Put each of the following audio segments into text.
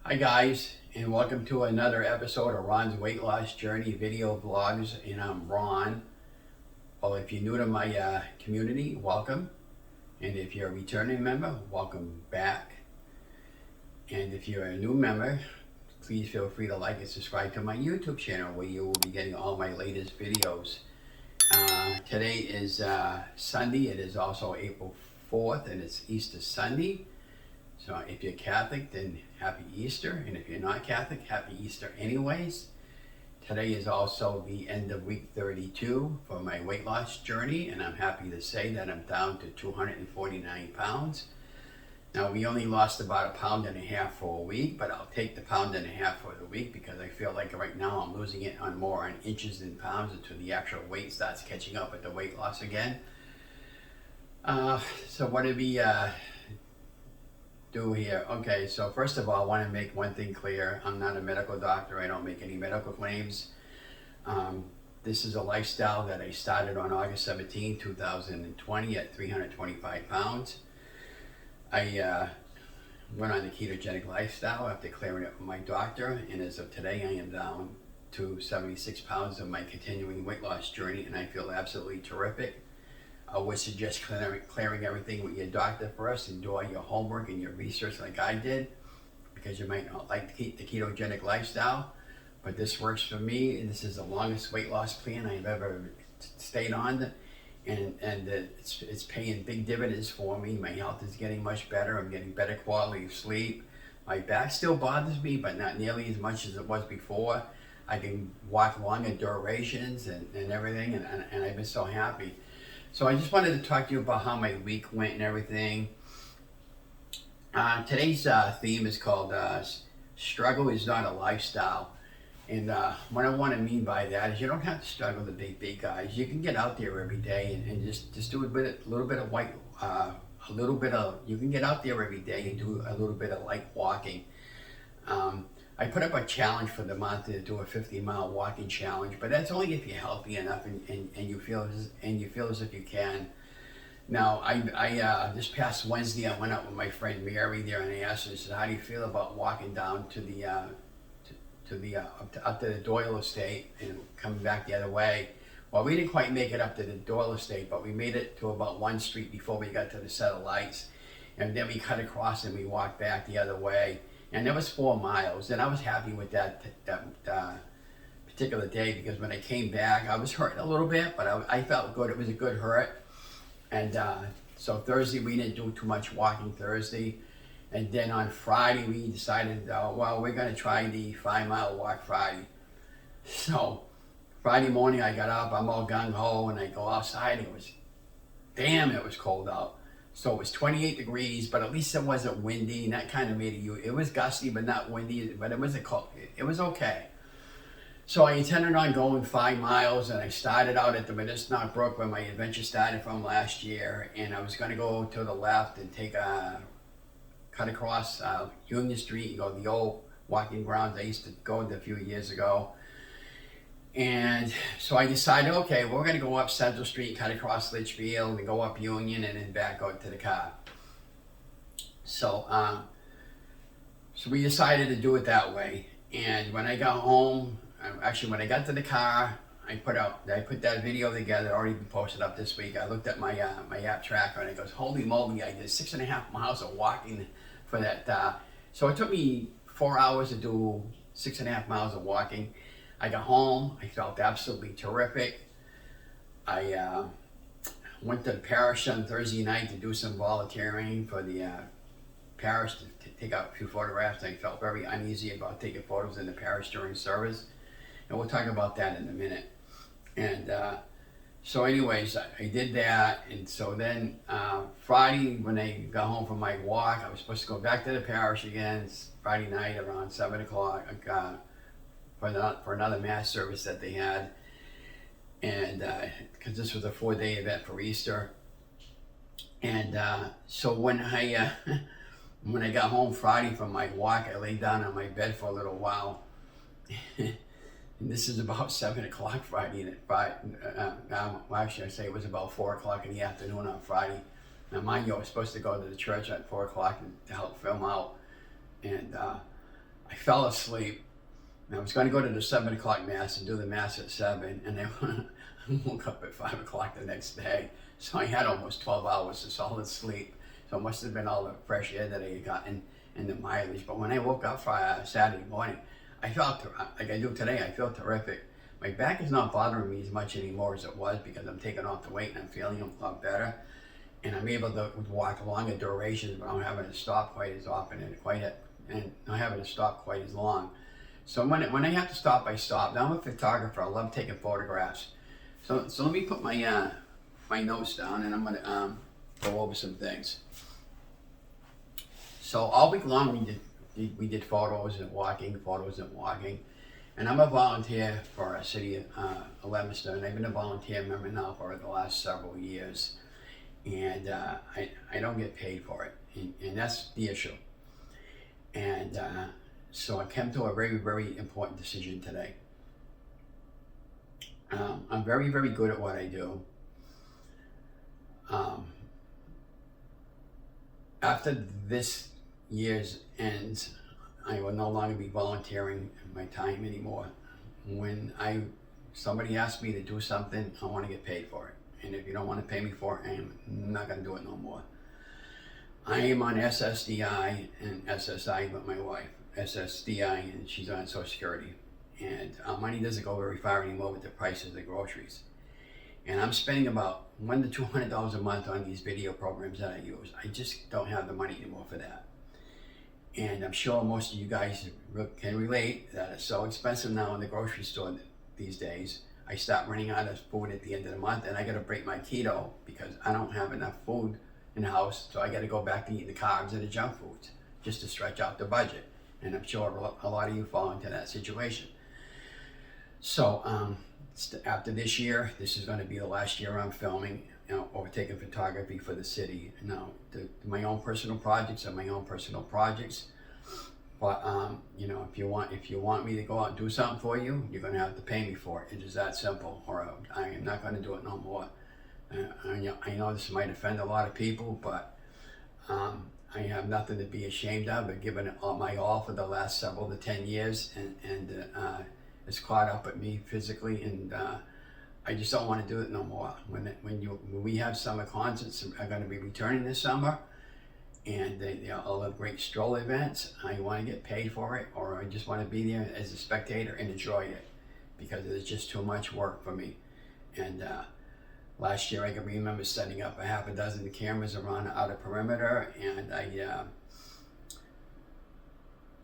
Hi guys, and welcome to another episode of Ron's Weight Loss Journey video vlogs, and I'm Ron. Well, if you're new to my community, welcome. And if you're a returning member, welcome back. And if you're a new member, please feel free to like and subscribe to my YouTube channel where you will be getting all my latest videos. Today is Sunday. It is also April 4th and it's Easter Sunday. So if you're Catholic, then happy Easter. And if you're not Catholic, happy Easter anyways. Today is also the end of week 32 for my weight loss journey. And I'm happy to say that I'm down to 249 pounds. Now, we only lost about 1.5 pounds for a week, but I'll take the 1.5 pounds for the week because I feel like right now I'm losing it on more on inches than pounds until the actual weight starts catching up with the weight loss again. So what did we do here? Okay, so first of all, I want to make one thing clear. I'm not a medical doctor. I don't make any medical claims. This is a lifestyle that I started on August 17, 2020 at 325 pounds. I went on the ketogenic lifestyle after clearing it with my doctor, and as of today, I am down to 76 pounds of my continuing weight loss journey, and I feel absolutely terrific. I would suggest clearing everything with your doctor first and do all your homework and your research like I did, because you might not like the ketogenic lifestyle, but this works for me, and this is the longest weight loss plan I've ever stayed on, and it's paying big dividends for me. My health is getting much better. I'm getting better quality of sleep. My back still bothers me, but not nearly as much as it was before. I can walk longer durations and everything, and I've been so happy. So I just wanted to talk to you about how my week went and everything. Today's theme is called Struggle is Not a Lifestyle. And what I want to mean by that is you don't have to struggle to be big, guys. You can get out there every day and just do you can get out there every day and do a little bit of light walking. I put up a challenge for the month to do a 50-mile walking challenge, but that's only if you're healthy enough and you feel as if you can. Now, I this past Wednesday I went out with my friend Mary there, and I asked her, I said, "How do you feel about walking down to the up to the Doyle Estate and coming back the other way?" Well, we didn't quite make it up to the Doyle Estate, but we made it to about one street before we got to the set of lights, and then we cut across and we walked back the other way. And that was 4 miles, and I was happy with that particular day, because when I came back, I was hurting a little bit, but I felt good. It was a good hurt. And so Thursday, we didn't do too much walking Thursday. And then on Friday, we decided, well, we're going to try the 5-mile walk Friday. So Friday morning, I got up, I'm all gung-ho, and I go outside. It was cold out. So it was 28 degrees, but at least it wasn't windy, and that kind of made it was gusty, but not windy, but it wasn't cold. It was okay. So I intended on going 5 miles, and I started out at the Medicinal Brook where my adventure started from last year, and I was going to go to the left and cut across Union Street and go to the old walking grounds I used to go to a few years ago. And so I decided, okay, we're going to go up Central Street, cut across Litchfield, and go up Union, and then back out to the car. So we decided to do it that way. And when I got home, when I got to the car, I put that video together, already been posted up this week. I looked at my app tracker, and it goes, holy moly, I did 6.5 miles of walking for that. So it took me 4 hours to do 6.5 miles of walking. I got home, I felt absolutely terrific. I went to the parish on Thursday night to do some volunteering for the parish to take out a few photographs. I felt very uneasy about taking photos in the parish during service, and we'll talk about that in a minute. And so anyways, I did that, and so then Friday when I got home from my walk, I was supposed to go back to the parish again. It's Friday night around 7 o'clock. For another mass service that they had, and because this was a 4-day event for Easter. And so when I got home Friday from my walk, I laid down on my bed for a little while. And this is about 7 o'clock Friday, and actually I say it was about 4 o'clock in the afternoon on Friday. Now mind you, I was supposed to go to the church at 4 o'clock to help film out, and I fell asleep. And I was going to go to the 7 o'clock mass and do the mass at 7, and then I woke up at 5 o'clock the next day. So I had almost 12 hours of solid sleep. So it must have been all the fresh air that I had gotten and the mileage. But when I woke up for Saturday morning, I felt, like I do today, I feel terrific. My back is not bothering me as much anymore as it was because I'm taking off the weight and I'm feeling a lot better. And I'm able to walk longer durations, but I'm having to stop quite as often and not having to stop quite as long. So when I have to stop, I stop. Now I'm a photographer. I love taking photographs. So let me put my my notes down, and I'm gonna go over some things. So all week long we did photos and walking, and I'm a volunteer for a city of Leominster, and I've been a volunteer member now for the last several years, and I don't get paid for it, and that's the issue. And so I came to a very, very important decision today. I'm very, very good at what I do. After this year's ends, I will no longer be volunteering my time anymore. When somebody asks me to do something, I want to get paid for it. And if you don't want to pay me for it, I'm not going to do it no more. I am on SSDI and SSI with my wife. SSDI, and she's on Social Security. And our money doesn't go very far anymore with the prices of groceries. And I'm spending about $100 to $200 a month on these video programs that I use. I just don't have the money anymore for that. And I'm sure most of you guys can relate that it's so expensive now in the grocery store these days. I start running out of food at the end of the month, and I got to break my keto because I don't have enough food in the house, so I got to go back to eating the carbs and the junk foods just to stretch out the budget. And I'm sure a lot of you fall into that situation. So after this year, this is going to be the last year I'm filming, or taking photography for the city. Now, my own personal projects are my own personal projects. But if you want me to go out and do something for you, you're going to have to pay me for it. It is that simple, or I am not going to do it no more. I know this might offend a lot of people, but I have nothing to be ashamed of. I've given it my all for the last 7 to 10 years, and it's caught up with me physically, and I just don't want to do it no more. When we have summer concerts, are going to be returning this summer, and they are all the great stroll events. I want to get paid for it, or I just want to be there as a spectator and enjoy it, because it's just too much work for me. And last year I can remember setting up a half a dozen cameras around the outer perimeter, and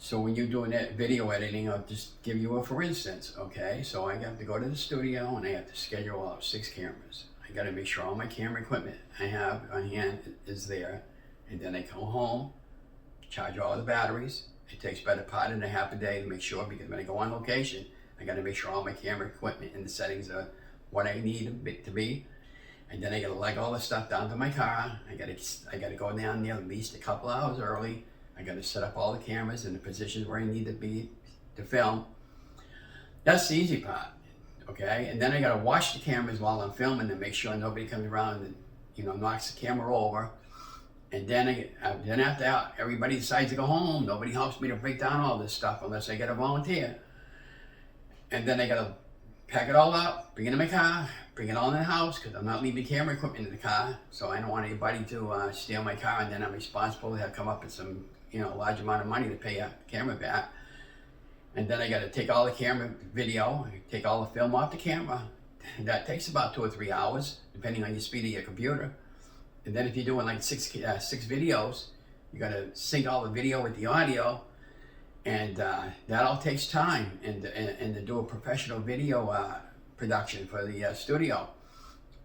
so when you're doing that video editing, I'll just give you a for instance, okay? So I have to go to the studio and I have to schedule out 6 cameras. I gotta make sure all my camera equipment I have on hand is there, and then I go home, charge all the batteries. It takes better part of half a day to make sure, because when I go on location, I gotta make sure all my camera equipment and the settings are what I need it to be. And then I gotta lug all the stuff down to my car. I gotta go down there at least a couple hours early. I gotta set up all the cameras in the positions where I need to be to film. That's the easy part, okay? And then I gotta watch the cameras while I'm filming to make sure nobody comes around and knocks the camera over. And then after that, everybody decides to go home. Nobody helps me to break down all this stuff unless I get a volunteer. And then I gotta pack it all up, bring it in my car, bring it all in the house, because I'm not leaving camera equipment in the car, so I don't want anybody to steal my car, and then I'm responsible to have come up with some large amount of money to pay a camera back. And then I got to take all the camera video, take all the film off the camera. That takes about 2 or 3 hours, depending on your speed of your computer. And then if you're doing like six videos, you got to sync all the video with the audio, and that all takes time. And to do a professional video production for the studio,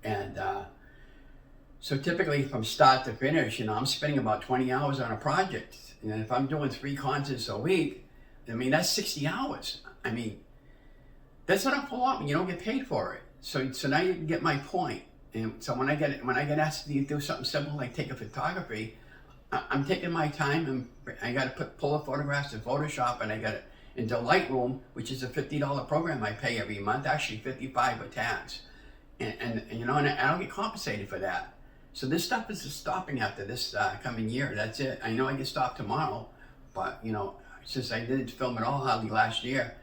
and so typically from start to finish, I'm spending about 20 hours on a project. And if I'm doing 3 concerts a week, that's 60 hours. That's not a lot when you don't get paid for it. So now you can get my point. And so when I get asked to do something simple like take a photography, I'm taking my time, and I got to pull the photographs in Photoshop, and I got it into Lightroom, which is a $50 program I pay every month, actually $55 with tax. And I don't get compensated for that. So this stuff is stopping after this coming year. That's it. I know I get stopped tomorrow, but since I didn't film at all hardly last year,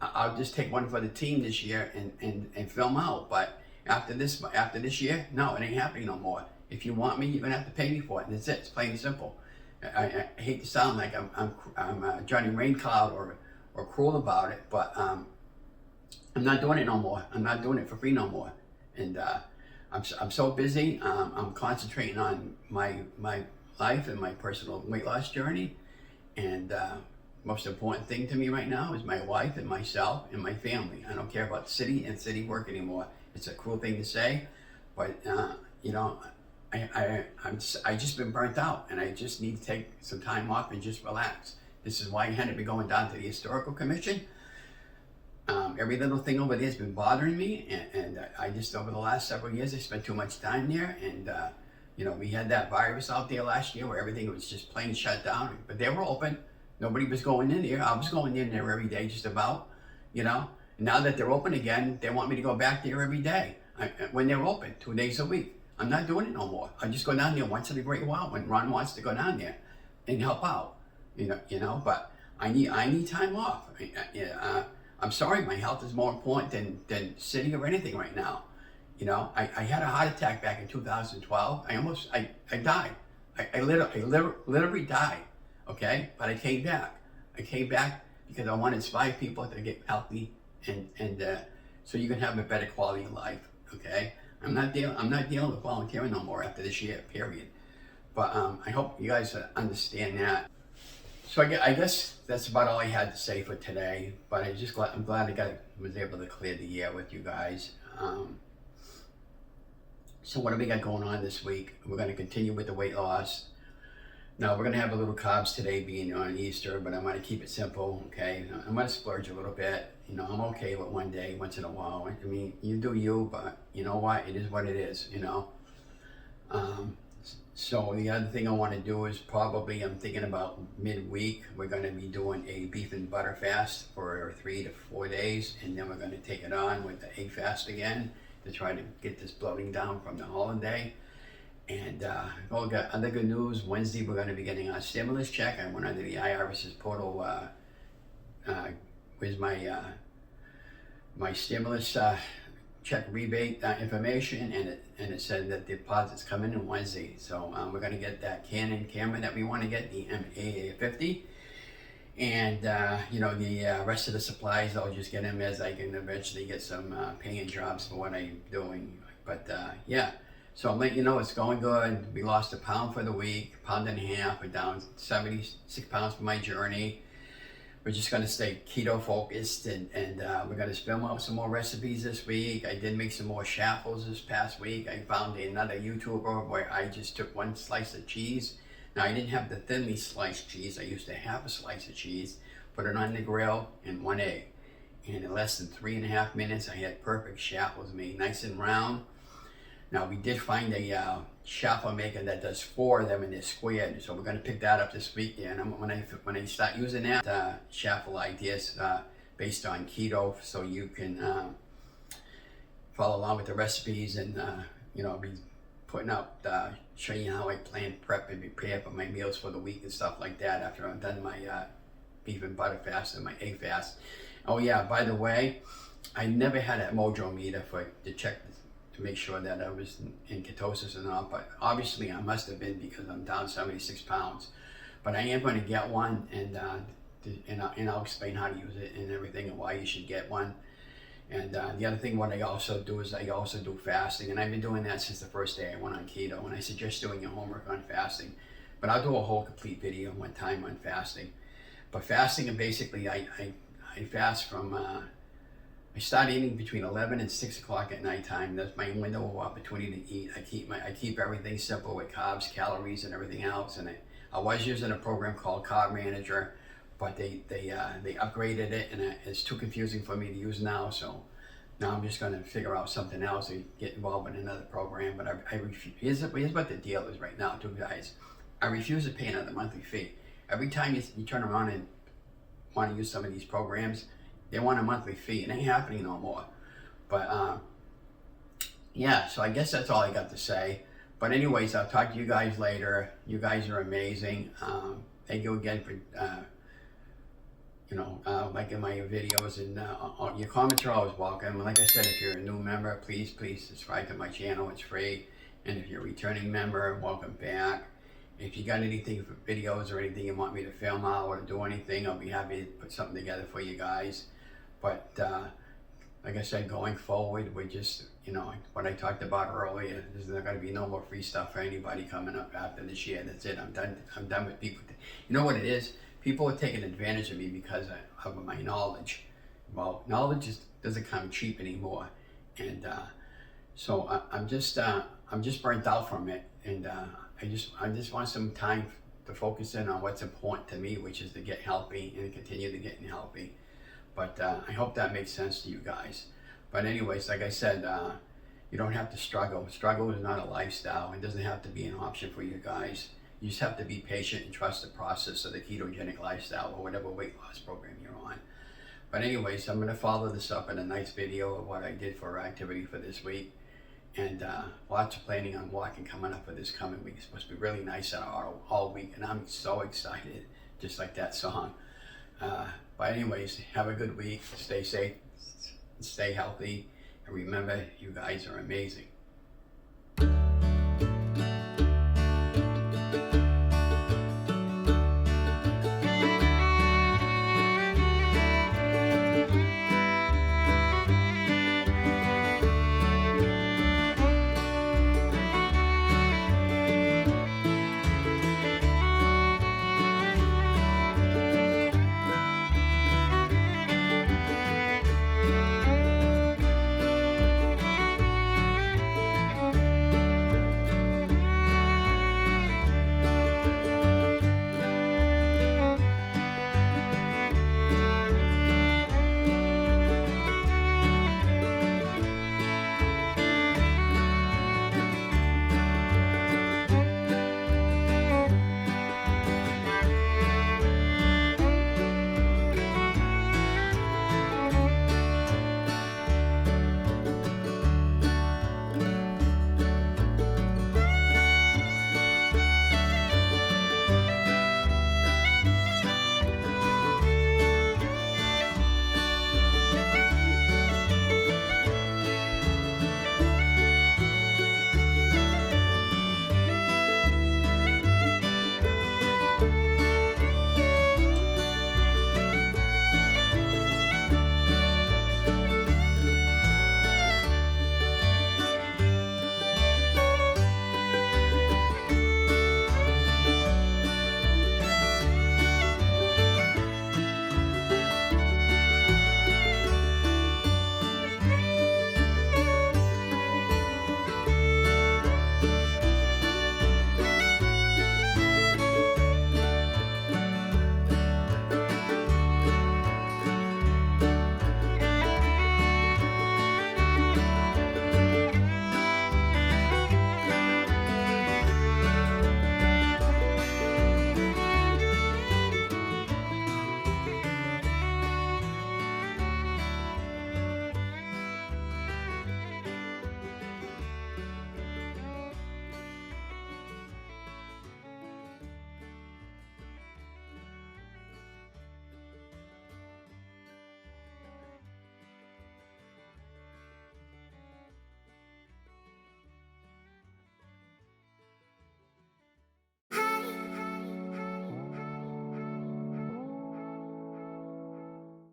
I'll just take one for the team this year and film out. But after this year, no, it ain't happening no more. If you want me, you're gonna have to pay me for it. And that's it. It's plain and simple. I hate to sound like I'm Johnny Raincloud or cruel about it, but I'm not doing it no more. I'm not doing it for free no more. And I'm so busy. I'm concentrating on my life and my personal weight loss journey. And most important thing to me right now is my wife and myself and my family. I don't care about city and city work anymore. It's a cruel thing to say, but you know, I just been burnt out, and I just need to take some time off and just relax. This is why I had to be going down to the historical commission. Every little thing over there has been bothering me, and I just, over the last several years, I spent too much time there. And you know, we had that virus out there last year where everything was just plain shut down, but they were open. Nobody was going in there. I was going in there every day, just about, you know. And now that they're open again, they want me to go back there every day when they're open, 2 days a week. I'm not doing it no more. I just go down there once in a great while when Ron wants to go down there and help out, you know. But I need time off. I'm sorry, my health is more important than city or anything right now. You know, I had a heart attack back in 2012. I died. I literally died. Okay, but I came back. I came back because I want to inspire people to get healthy and so you can have a better quality of life. Okay. I'm not dealing with volunteering no more after this year, period. But I hope you guys understand that. So I guess that's about all I had to say for today. But I'm glad I was able to clear the air with you guys. So what do we got going on this week? We're going to continue with the weight loss. Now we're going to have a little carbs today, being on Easter, but I'm going to keep it simple. Okay, I'm going to splurge a little bit. You know, I'm okay with one day, once in a while. I mean, you do you, but you know what? It is what it is, you know. So the other thing I want to do is probably, I'm thinking about midweek, we're going to be doing a beef and butter fast for 3 to 4 days, and then we're going to take it on with the egg fast again to try to get this bloating down from the holiday. And got other good news. Wednesday we're going to be getting our stimulus check. I went under the IRS's portal. Where's my stimulus check rebate information, and it said that the deposits come in on Wednesday. So we're going to get that Canon camera that we want to get, the MA50, and you know, the rest of the supplies I'll just get them as I can eventually get some paying jobs for what I'm doing. But yeah. So I'm letting you know it's going good. We lost 1 pound for the week, 1.5 pounds. We're down 76 pounds for my journey. We're just going to stay keto focused, and we're going to film out some more recipes this week. I did make some more shuffles this past week. I found another YouTuber where I just took 1 slice of cheese. Now I didn't have the thinly sliced cheese. I used to have a slice of cheese, put it on the grill, and 1 egg. And in less than 3.5 minutes, I had perfect shuffles made, nice and round. Now we did find a shuffle maker that does 4 of them, and they're squared. So we're going to pick that up this week. And when I start using that, shuffle ideas based on keto, so you can follow along with the recipes, and you know, be putting up, showing you how I plan, prep, and prepare for my meals for the week and stuff like that after I've done my beef and butter fast and my egg fast. Oh yeah, by the way, I never had a mojo meter to check to make sure that I was in ketosis or not, but obviously I must have been, because I'm down 76 pounds. But I am going to get one, and I'll explain how to use it and everything, and why you should get one. And the other thing, what I also do is I also do fasting, and I've been doing that since the first day I went on keto, and I suggest doing your homework on fasting. But I'll do a whole complete video one time on fasting. But fasting, and basically I fast from I start eating between 11 and 6 o'clock at nighttime. That's my window of opportunity to eat. I keep everything simple with carbs, calories, and everything else. And I was using a program called Carb Manager, but they upgraded it, and it's too confusing for me to use now. So now I'm just going to figure out something else and get involved in another program. But I refuse. Here's what the deal is right now, too, guys. I refuse to pay another monthly fee. Every time you turn around and want to use some of these programs, they want a monthly fee. It ain't happening no more. But yeah, so I guess that's all I got to say. But anyways, I'll talk to you guys later. You guys are amazing. Thank you again liking my videos, and all your comments are always welcome. And like I said, if you're a new member, please subscribe to my channel. It's free. And if you're a returning member, welcome back. If you got anything for videos or anything you want me to film out or to do anything, I'll be happy to put something together for you guys. But like I said, going forward, we're just, what I talked about earlier, there's not going to be no more free stuff for anybody coming up after this year. That's it. I'm done with people. You know what it is? People are taking advantage of me because of my knowledge. Well, knowledge doesn't come cheap anymore. And so I'm just burnt out from it. And I just want some time to focus in on what's important to me, which is to get healthy and continue to get healthy. But I hope that makes sense to you guys. But anyways, like I said, you don't have to struggle. Struggle is not a lifestyle. It doesn't have to be an option for you guys. You just have to be patient and trust the process of the ketogenic lifestyle or whatever weight loss program you're on. But anyways, I'm going to follow this up in a nice video of what I did for activity for this week. And lots of planning on walking coming up for this coming week. It's supposed to be really nice out all week, and I'm so excited, just like that song. But anyways, have a good week. Stay safe, stay healthy, and remember, you guys are amazing.